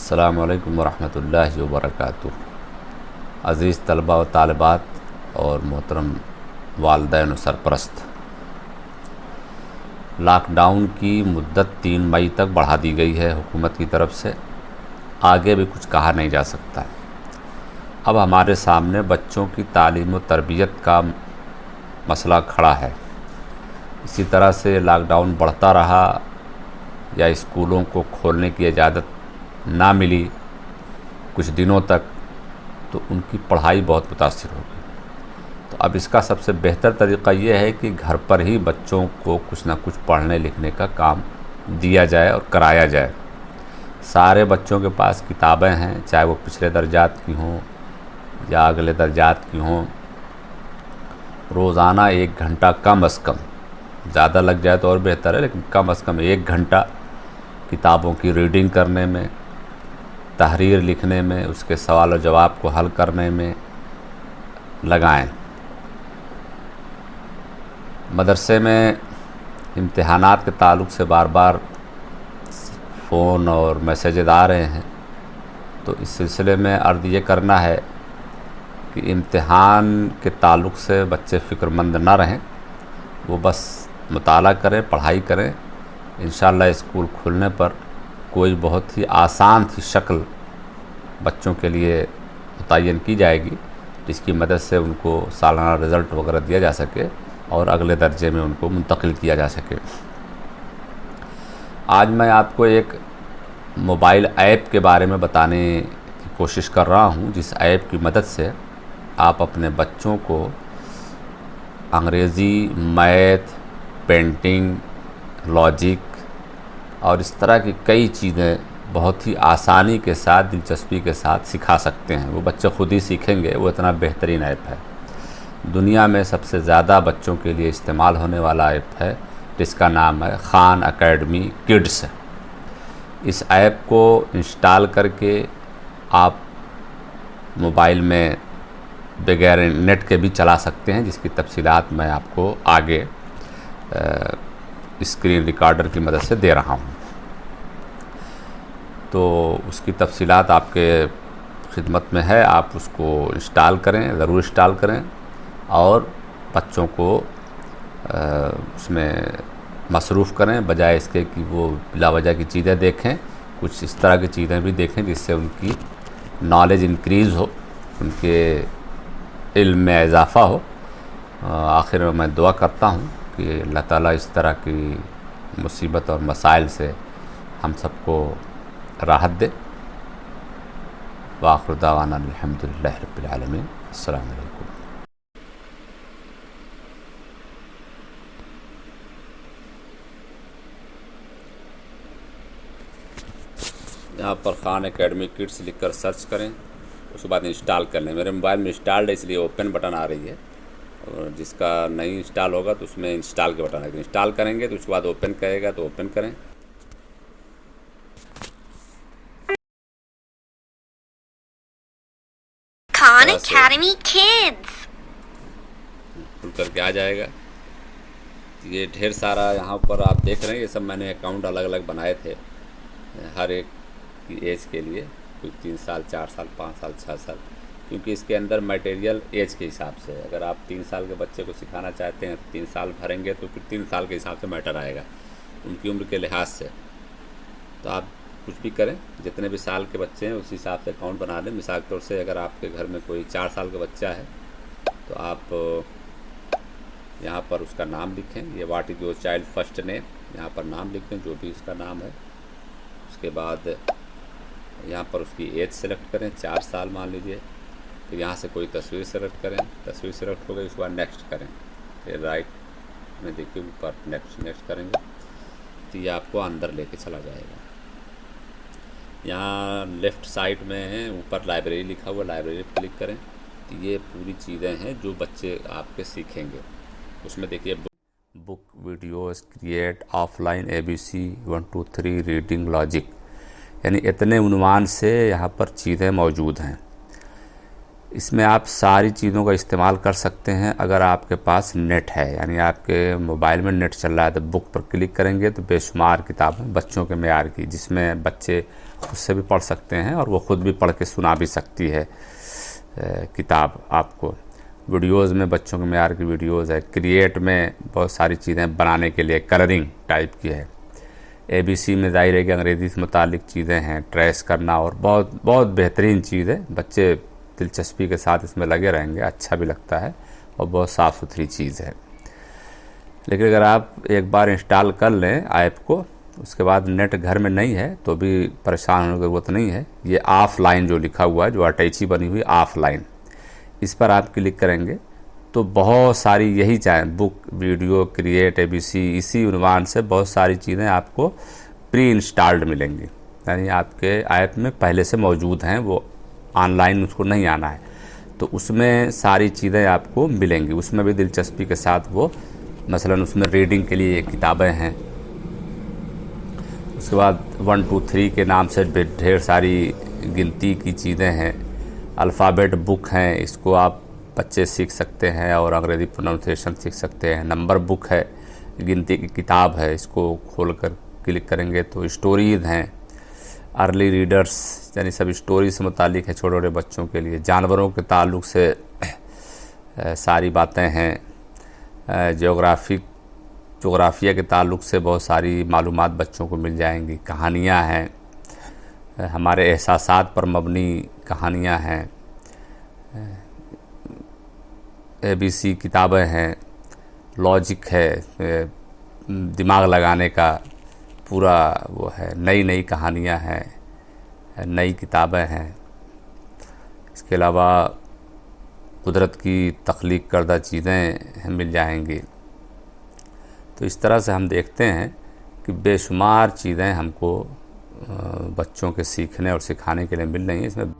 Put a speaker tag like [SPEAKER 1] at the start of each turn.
[SPEAKER 1] अस्सलामु अलैकुम वरहमतुल्लाहि वबरकातुहू। अज़ीज़ तलबा व तालिबात और मोहतरम वालिदैन व सरपरस्त, लॉकडाउन की मुद्दत 3 मई तक बढ़ा दी गई है हुकूमत की तरफ से। आगे भी कुछ कहा नहीं जा सकता। अब हमारे सामने बच्चों की तालीम व तरबियत का मसला खड़ा है। इसी तरह से लॉकडाउन बढ़ता रहा या स्कूलों को खोलने की इजाज़त ना मिली कुछ दिनों तक, तो उनकी पढ़ाई बहुत मुतासिर होगी। तो अब इसका सबसे बेहतर तरीक़ा ये है कि घर पर ही बच्चों को कुछ ना कुछ पढ़ने लिखने का काम दिया जाए और कराया जाए। सारे बच्चों के पास किताबें हैं, चाहे वो पिछले दर्जात की हों या अगले दर्जात की हों। रोज़ाना 1 घंटा कम अज़ कम, ज़्यादा लग जाए तो और बेहतर है, लेकिन कम अज़ कम 1 घंटा किताबों की रीडिंग करने में, तहरीर लिखने में, उसके सवाल और जवाब को हल करने में लगाएं। मदरसे में इम्तिहानात के ताल्लुक़ से बार बार फ़ोन और मैसेजेस आ रहे हैं, तो इस सिलसिले में अर्ज़ ये करना है कि इम्तिहान के ताल्लुक़ से बच्चे फ़िक्रमंद ना रहें, वो बस मुताला करें, पढ़ाई करें। इंशाअल्लाह स्कूल खुलने पर कोई बहुत ही आसान सी शक्ल बच्चों के लिए मुतय्यन की जाएगी, जिसकी मदद से उनको सालाना रिज़ल्ट वगैरह दिया जा सके और अगले दर्जे में उनको मुंतकिल किया जा सके। आज मैं आपको एक मोबाइल ऐप के बारे में बताने की कोशिश कर रहा हूँ, जिस ऐप की मदद से आप अपने बच्चों को अंग्रेज़ी, मैथ, पेंटिंग, लॉजिक और इस तरह की कई चीज़ें बहुत ही आसानी के साथ, दिलचस्पी के साथ सिखा सकते हैं। वो बच्चे ख़ुद ही सीखेंगे। वो इतना बेहतरीन ऐप है। दुनिया में सबसे ज़्यादा बच्चों के लिए इस्तेमाल होने वाला ऐप है, जिसका नाम है खान अकेडमी किड्स। इस ऐप को इंस्टॉल करके आप मोबाइल में बगैर नेट के भी चला सकते हैं, जिसकी तफसीलात मैं आपको आगे स्क्रीन रिकॉर्डर की मदद से दे रहा हूँ। तो उसकी तफसीलात आपके खिदमत में है। आप उसको इंस्टॉल करें, ज़रूर इंस्टॉल करें और बच्चों को उसमें मसरूफ़ करें, बजाय इसके कि वो बिलावजह की चीज़ें देखें। कुछ इस तरह की चीज़ें भी देखें जिससे उनकी नॉलेज इंक्रीज़ हो, उनके इल्म में इजाफ़ा हो। आखिर में मैं दुआ करता हूँ कि अल्लाह ताला इस तरह की मुसीबत और मसाइल से हम सबको राहत दे। व आखिर दावाना अल्हम्दुलिल्लाहि रब्बिल आलमीन। अस्सलामु अलैकुम। यहाँ पर खान अकेडमी किड्स लिखकर सर्च करें, उसके बाद इंस्टॉल कर लें। मेरे मोबाइल में इंस्टॉल्ड है, इसलिए ओपन बटन आ रही है, और जिसका नहीं इंस्टॉल होगा तो उसमें इंस्टॉल के बटन आएगा। इंस्टॉल करेंगे तो उसके बाद ओपन करेगा तो ओपन करें।
[SPEAKER 2] खान अकेडमी किड्स
[SPEAKER 1] खुल करके आ जाएगा। ये ढेर सारा यहाँ पर आप देख रहे हैं, ये सब मैंने अकाउंट अलग अलग बनाए थे हर एक की एज के लिए। कोई 3 साल, 4 साल, 5 साल, 6 साल, क्योंकि इसके अंदर मटेरियल एज के हिसाब से। अगर आप 3 साल के बच्चे को सिखाना चाहते हैं तो 3 साल भरेंगे, तो फिर 3 साल के हिसाब से मैटर आएगा उनकी उम्र के लिहाज से। तो आप कुछ भी करें, जितने भी साल के बच्चे हैं उस हिसाब से अकाउंट बना लें। मिसाल के तौर से अगर आपके घर में कोई 4 साल का बच्चा है तो आप यहाँ पर उसका नाम लिखें। ये what is your child first name, यहाँ पर नाम लिख दें जो भी उसका नाम है। उसके बाद यहाँ पर उसकी एज सेलेक्ट करें, 4 साल मान लीजिए। फिर यहाँ से कोई तस्वीर सेलेक्ट करें, तस्वीर सेलेक्ट हो गई, उसके बाद नेक्स्ट करें। फिर राइट में देखिए ऊपर नेक्स्ट करेंगे तो ये आपको अंदर लेके चला जाएगा। यहाँ लेफ़्ट साइड में ऊपर लाइब्रेरी लिखा हुआ, लाइब्रेरी पर क्लिक करें तो ये पूरी चीज़ें हैं जो बच्चे आपके सीखेंगे। उसमें देखिए book, videos, create, offline, ABC 1 2 3, reading, logic, यानी इतने उन्वान से यहाँ पर चीज़ें मौजूद हैं। इसमें आप सारी चीज़ों का इस्तेमाल कर सकते हैं अगर आपके पास नेट है, यानी आपके मोबाइल में नेट चल रहा है तो बुक पर क्लिक करेंगे तो बेशुमार किताबें बच्चों के मेयार की, जिसमें बच्चे खुद से भी पढ़ सकते हैं और वो खुद भी पढ़ के सुना भी सकती है किताब आपको। वीडियोज़ में बच्चों के मेयार की वीडियोज़ है। क्रिएट में बहुत सारी चीज़ें बनाने के लिए कलरिंग टाइप की है। ABC में ज़ाहिर है कि अंग्रेज़ी से मुतालिक चीज़ें हैं, ट्रेस करना, और बहुत बहुत बेहतरीन चीज़ है। बच्चे दिलचस्पी के साथ इसमें लगे रहेंगे, अच्छा भी लगता है और बहुत साफ़ सुथरी चीज़ है। लेकिन अगर आप एक बार इंस्टॉल कर लें ऐप को, उसके बाद नेट घर में नहीं है तो भी परेशान होने की ज़रूरत नहीं है। ये ऑफलाइन जो लिखा हुआ है, जो अटैची बनी हुई ऑफलाइन, इस पर आप क्लिक करेंगे तो बहुत सारी, यही चाहे बुक, वीडियो, क्रिएट, ABC, इसी उन्वान से बहुत सारी चीज़ें आपको प्री इंस्टॉल्ड मिलेंगी, यानी आपके ऐप में पहले से मौजूद हैं, वो ऑनलाइन उसको नहीं आना है। तो उसमें सारी चीज़ें आपको मिलेंगी। उसमें भी दिलचस्पी के साथ वो मसलन उसमें रीडिंग के लिए किताबें हैं। उसके बाद 1 2 3 के नाम से ढेर सारी गिनती की चीज़ें हैं। अल्फ़ाबेट बुक हैं, इसको आप बच्चे सीख सकते हैं और अंग्रेज़ी प्रोनाउंसिएशन सीख सकते हैं। नंबर बुक है, गिनती की किताब है, इसको खोलकर क्लिक करेंगे तो स्टोरीज़ हैं। अर्ली रीडर्स, यानी सब स्टोरी से मुतालिक है छोटे छोटे बच्चों के लिए। जानवरों के ताल्लुक़ से सारी बातें हैं। जोग्राफिया के ताल्लुक़ से बहुत सारी मालूमात बच्चों को मिल जाएंगी। कहानियाँ हैं, हमारे एहसासात पर मबनी कहानियाँ हैं। ABC किताबें हैं। लॉजिक है, दिमाग लगाने का पूरा वो है। नई नई कहानियाँ हैं, नई किताबें हैं। इसके अलावा कुदरत की तख्लीक करदा चीज़ें मिल जाएंगी। तो इस तरह से हम देखते हैं कि बेशुमार चीज़ें हमको बच्चों के सीखने और सिखाने के लिए मिल रही हैं। इसमें